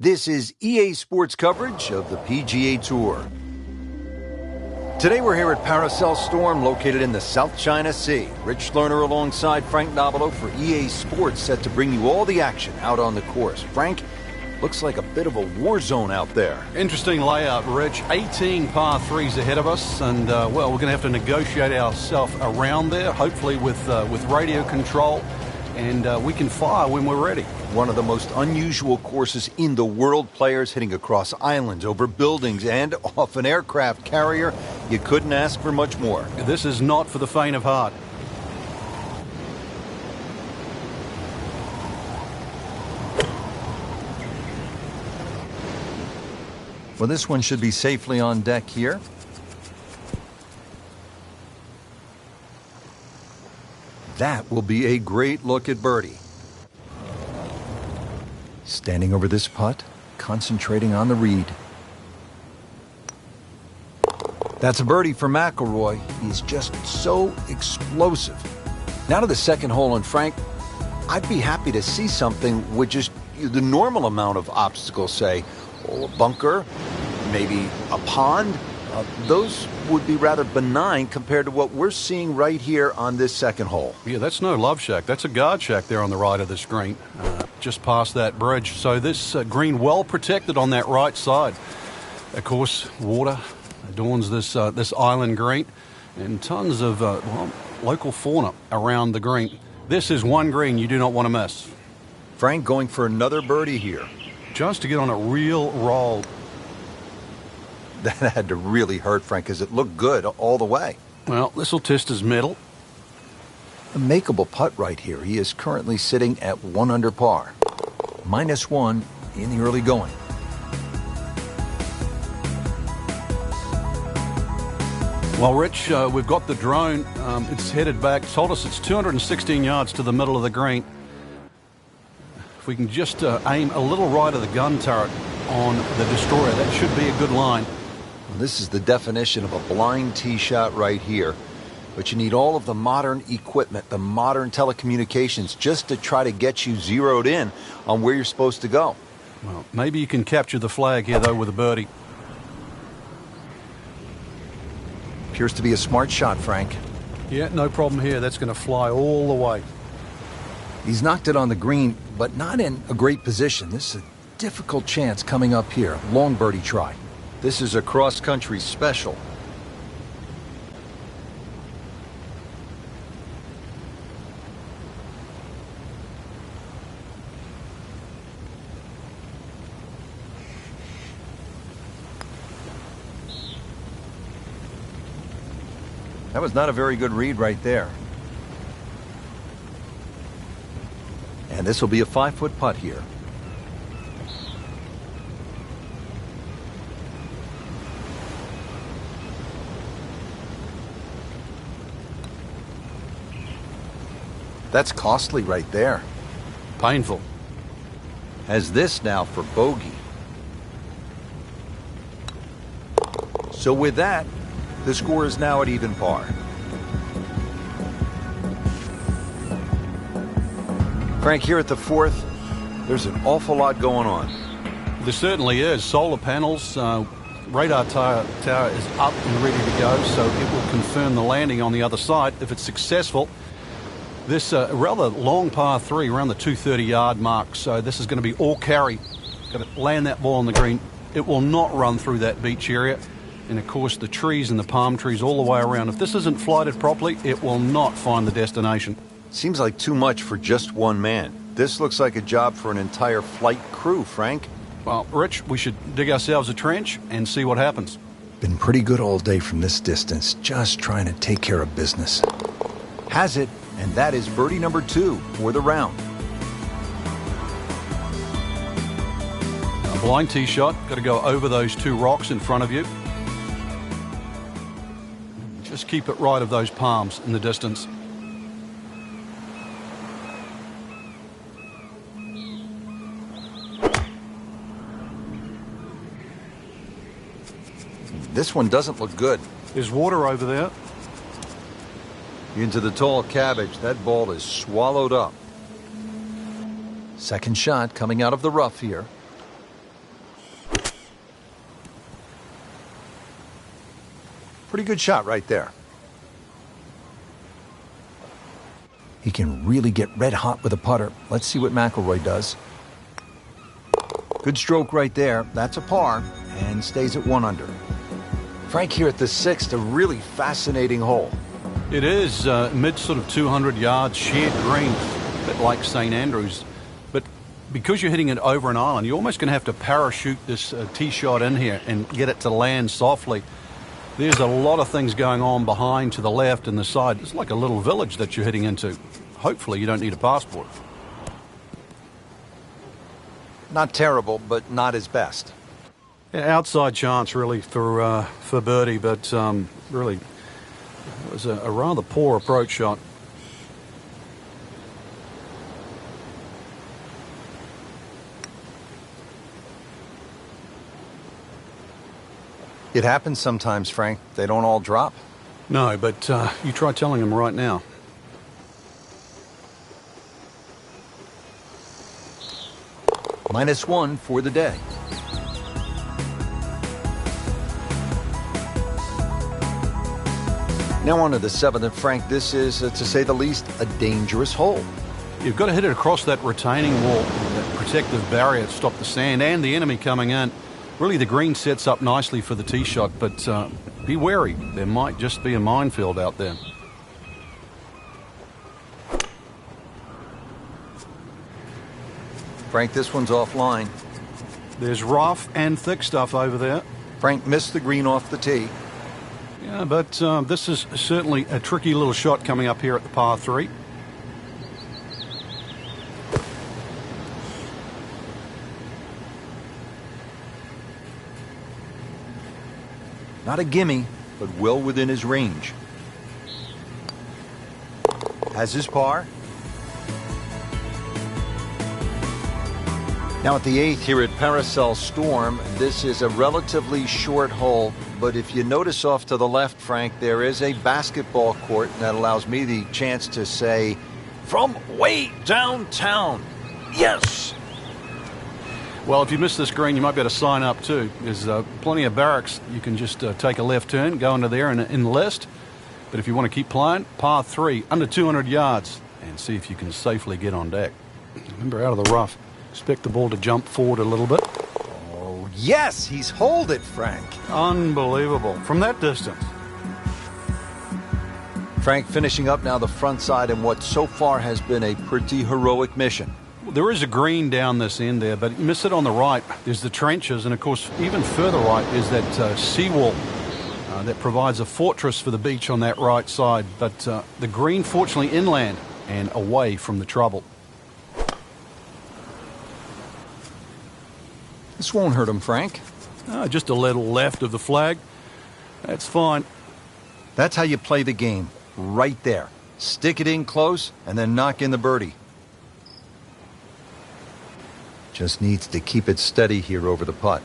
This is EA Sports coverage of the PGA Tour. Today we're here at Paracel Storm, located in the South China Sea. Rich Lerner alongside Frank Nobilo for EA Sports, set to bring you all the action out on the course. Frank, looks like a bit of a war zone out there. Interesting layout, Rich. 18 par threes ahead of us, and well, we're going to have to negotiate ourselves around there, hopefully with radio control, and we can fire when we're ready. One of the most unusual courses in the world. Players hitting across islands, over buildings, and off an aircraft carrier. You couldn't ask for much more. This is not for the faint of heart. Well, this one should be safely on deck here. That will be a great look at birdie. Standing over this putt, concentrating on the read. That's a birdie for McIlroy. He's just so explosive. Now to the second hole, and Frank, I'd be happy to see something with just the normal amount of obstacles, say, a bunker, maybe a pond. Those would be rather benign compared to what we're seeing right here on this second hole. Yeah, that's no love shack. That's a guard shack there on the right of this green, just past that bridge. So this green well protected on that right side. Of course, water adorns this island green, and tons of local fauna around the green. This is one green you do not want to miss. Frank going for another birdie here. Just to get on a real roll. That had to really hurt, Frank, because it looked good all the way. Well, this will test his mettle. A makeable putt right here. He is currently sitting at 1 under par. -1 in the early going. Well, Rich, we've got the drone. It's headed back. Told us it's 216 yards to the middle of the green. If we can just aim a little right of the gun turret on the destroyer, that should be a good line. This is the definition of a blind tee shot right here. But you need all of the modern equipment, the modern telecommunications, just to try to get you zeroed in on where you're supposed to go. Well, maybe you can capture the flag here, though, with a birdie. Appears to be a smart shot, Frank. Yeah, no problem here. That's going to fly all the way. He's knocked it on the green, but not in a great position. This is a difficult chance coming up here. Long birdie try. This is a cross-country special. That was not a very good read right there. And this will be a 5-foot putt here. That's costly right there. Painful. Has this now for bogey. So with that, the score is now at even par. Frank, here at the fourth, there's an awful lot going on. There certainly is. Solar panels, radar tower is up and ready to go, so it will confirm the landing on the other side. If it's successful, this rather long par 3 around the 230-yard mark, so this is going to be all carry. Got to land that ball on the green. It will not run through that beach area. And, of course, the trees and the palm trees all the way around. If this isn't flighted properly, it will not find the destination. Seems like too much for just one man. This looks like a job for an entire flight crew, Frank. Well, Rich, we should dig ourselves a trench and see what happens. Been pretty good all day from this distance, just trying to take care of business. Has it, and that is birdie number 2 for the round. A blind tee shot. Got to go over those 2 rocks in front of you. Just keep it right of those palms in the distance. This one doesn't look good. There's water over there. Into the tall cabbage. That ball is swallowed up. Second shot coming out of the rough here. Pretty good shot right there. He can really get red hot with a putter. Let's see what McIlroy does. Good stroke right there. That's a par and stays at 1 under. Frank here at the 6th, a really fascinating hole. It is mid sort of 200 yards, shared green, a bit like St. Andrews. But because you're hitting it over an island, you're almost going to have to parachute this tee shot in here and get it to land softly. There's a lot of things going on behind to the left and the side. It's like a little village that you're heading into. Hopefully you don't need a passport. Not terrible, but not his best. Yeah, outside chance really for birdie, but really it was a rather poor approach shot. It happens sometimes, Frank. They don't all drop. No, but you try telling him right now. -1 for the day. Now on to the 7th, and Frank, this is, to say the least, a dangerous hole. You've got to hit it across that retaining wall, that protective barrier to stop the sand and the enemy coming in. Really, the green sets up nicely for the tee shot, but be wary. There might just be a minefield out there. Frank, this one's offline. There's rough and thick stuff over there. Frank missed the green off the tee. Yeah, but this is certainly a tricky little shot coming up here at the par 3. Not a gimme, but well within his range. Has his par. Now at the 8th here at Paracel Storm, this is a relatively short hole, but if you notice off to the left, Frank, there is a basketball court, and that allows me the chance to say, from way downtown, yes! Well, if you miss this green, you might be able to sign up too. There's plenty of barracks. You can just take a left turn, go into there and enlist. But if you want to keep playing, par 3, under 200 yards, and see if you can safely get on deck. Remember, out of the rough. Expect the ball to jump forward a little bit. Oh, yes, he's holed it, Frank. Unbelievable. From that distance. Frank finishing up now the front side in what so far has been a pretty heroic mission. There is a green down this end there, but you miss it on the right. There's the trenches, and of course, even further right is that seawall that provides a fortress for the beach on that right side. But the green, fortunately, inland and away from the trouble. This won't hurt him, Frank. Just a little left of the flag. That's fine. That's how you play the game, right there. Stick it in close and then knock in the birdie. Just needs to keep it steady here over the putt.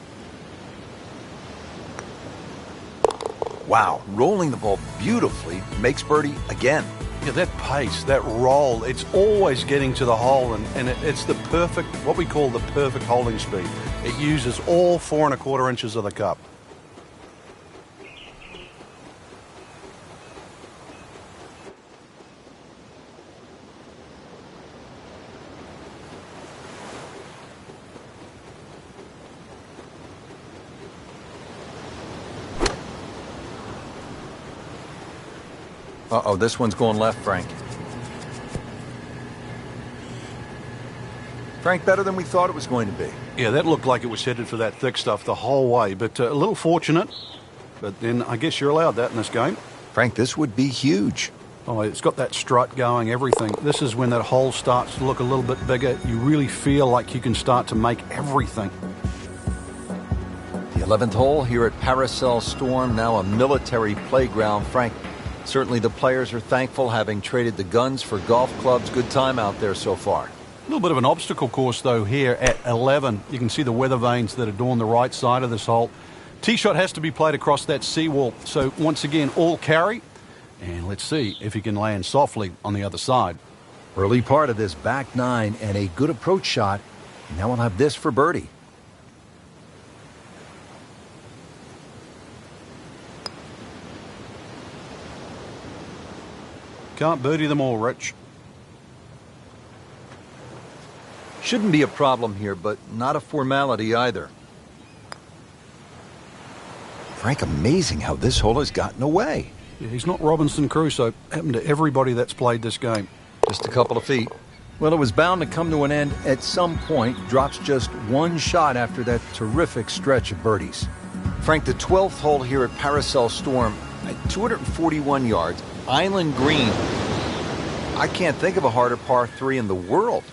Wow, rolling the ball beautifully makes birdie again. Yeah, that pace, that roll, it's always getting to the hole, and it's the perfect, what we call the perfect holding speed. It uses all 4 1/4 inches of the cup. Uh-oh, this one's going left, Frank. Frank, better than we thought it was going to be. Yeah, that looked like it was headed for that thick stuff the whole way, but a little fortunate. But then I guess you're allowed that in this game. Frank, this would be huge. Oh, it's got that strut going, everything. This is when that hole starts to look a little bit bigger. You really feel like you can start to make everything. The 11th hole here at Paracel Storm, now a military playground. Frank, certainly the players are thankful, having traded the guns for golf clubs. Good time out there so far. A little bit of an obstacle course, though, here at 11. You can see the weather vanes that adorn the right side of this hole. Tee shot has to be played across that seawall. So, once again, all carry. And let's see if he can land softly on the other side. Early part of this back 9 and a good approach shot. Now we'll have this for birdie. Can't birdie them all, Rich. Shouldn't be a problem here, but not a formality either. Frank, amazing how this hole has gotten away. Yeah, he's not Robinson Crusoe. Happened to everybody that's played this game. Just a couple of feet. Well, it was bound to come to an end at some point. Drops just one shot after that terrific stretch of birdies. Frank, the 12th hole here at Paracel Storm at 241 yards, island green. I can't think of a harder par 3 in the world.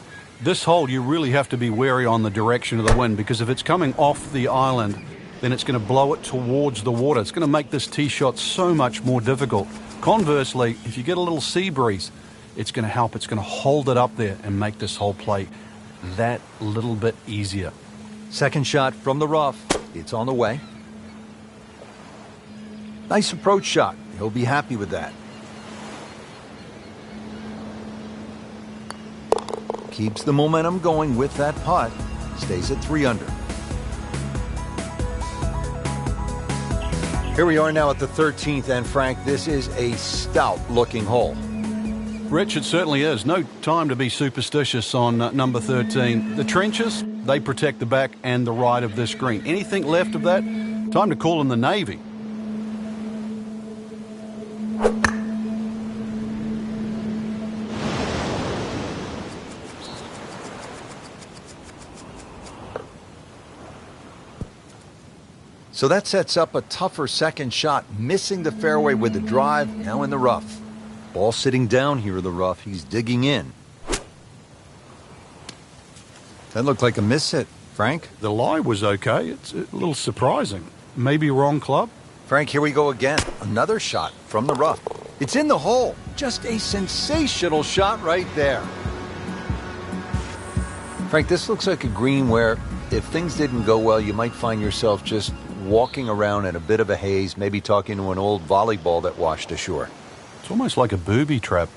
This hole, you really have to be wary on the direction of the wind, because if it's coming off the island, then it's going to blow it towards the water. It's going to make this tee shot so much more difficult. Conversely, if you get a little sea breeze, it's going to help. It's going to hold it up there and make this whole play that little bit easier. Second shot from the rough. It's on the way. Nice approach shot. He'll be happy with that. Keeps the momentum going with that putt. Stays at 3 under. Here we are now at the 13th, and Frank, this is a stout-looking hole. Rich, it certainly is. No time to be superstitious on number 13. The trenches, they protect the back and the right of this green. Anything left of that, time to call in the Navy. So that sets up a tougher second shot, missing the fairway with the drive, now in the rough. Ball sitting down here in the rough. He's digging in. That looked like a miss hit, Frank. The lie was okay. It's a little surprising. Maybe wrong club. Frank, here we go again. Another shot from the rough. It's in the hole. Just a sensational shot right there. Frank, this looks like a green where if things didn't go well, you might find yourself just walking around in a bit of a haze, maybe talking to an old volleyball that washed ashore. It's almost like a booby trap,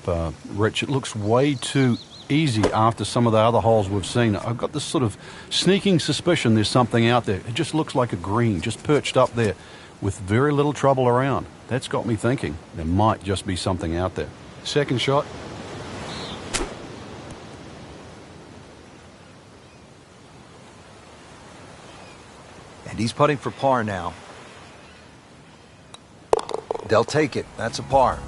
Rich. It looks way too easy after some of the other holes we've seen. I've got this sort of sneaking suspicion there's something out there. It just looks like a green, just perched up there with very little trouble around. That's got me thinking there might just be something out there. Second shot. And he's putting for par now. They'll take it. That's a par.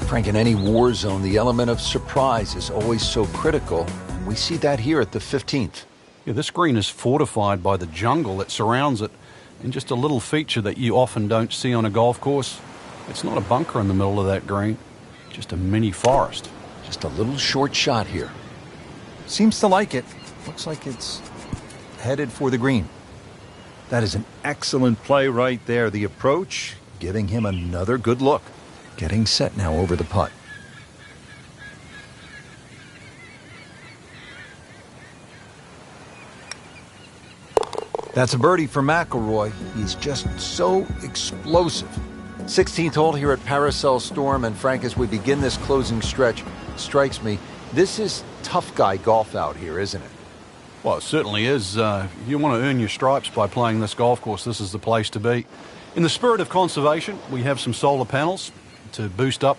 Frank, in any war zone, the element of surprise is always so critical, and we see that here at the 15th. Yeah, this green is fortified by the jungle that surrounds it, and just a little feature that you often don't see on a golf course. It's not a bunker in the middle of that green, just a mini forest. Just a little short shot here. Seems to like it. Looks like it's headed for the green. That is an excellent play right there. The approach, giving him another good look. Getting set now over the putt. That's a birdie for McIlroy. He's just so explosive. 16th hole here at Paracel Storm, and Frank, as we begin this closing stretch, strikes me, this is tough guy golf out here, isn't it? Well, it certainly is. You want to earn your stripes by playing this golf course. This is the place to be. In the spirit of conservation, we have some solar panels to boost up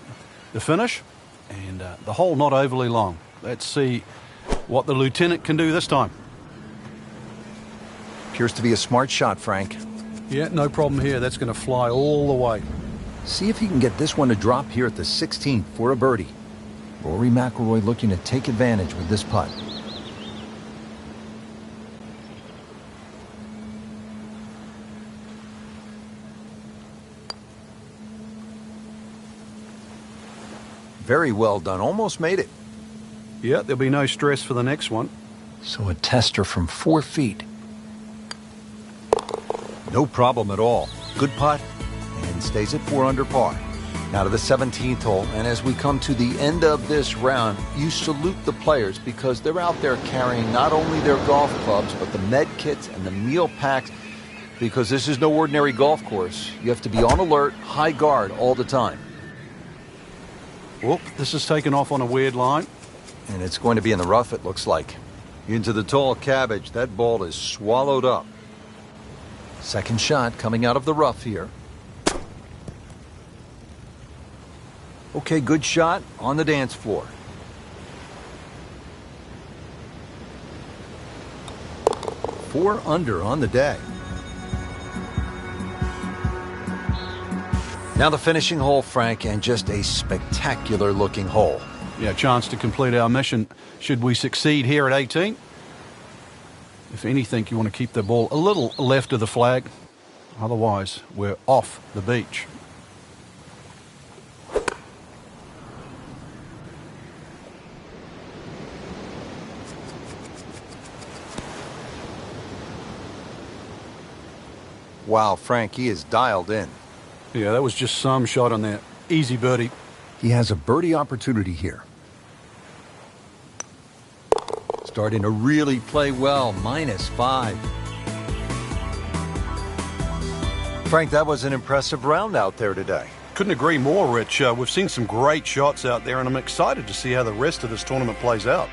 the finish, and the hole not overly long. Let's see what the lieutenant can do this time. Appears to be a smart shot, Frank. Yeah, no problem here. That's going to fly all the way. See if he can get this one to drop here at the 16th for a birdie. Rory McIlroy looking to take advantage with this putt. Very well done. Almost made it. Yeah, there'll be no stress for the next one. So a tester from 4 feet. No problem at all. Good putt, and stays at 4 under par. Now to the 17th hole, and as we come to the end of this round, you salute the players because they're out there carrying not only their golf clubs, but the med kits and the meal packs, because this is no ordinary golf course. You have to be on alert, high guard all the time. Whoop, this is taken off on a weird line. And it's going to be in the rough, it looks like. Into the tall cabbage. That ball is swallowed up. Second shot coming out of the rough here. Okay, good shot on the dance floor. Four under on the day. Now the finishing hole, Frank, and just a spectacular looking hole. Yeah, chance to complete our mission should we succeed here at 18. If anything, you want to keep the ball a little left of the flag. Otherwise, we're off the beach. Wow, Frank, he is dialed in. Yeah, that was just some shot on that. Easy birdie. He has a birdie opportunity here. Starting to really play well, -5. Frank, that was an impressive round out there today. Couldn't agree more, Rich. We've seen some great shots out there, and I'm excited to see how the rest of this tournament plays out.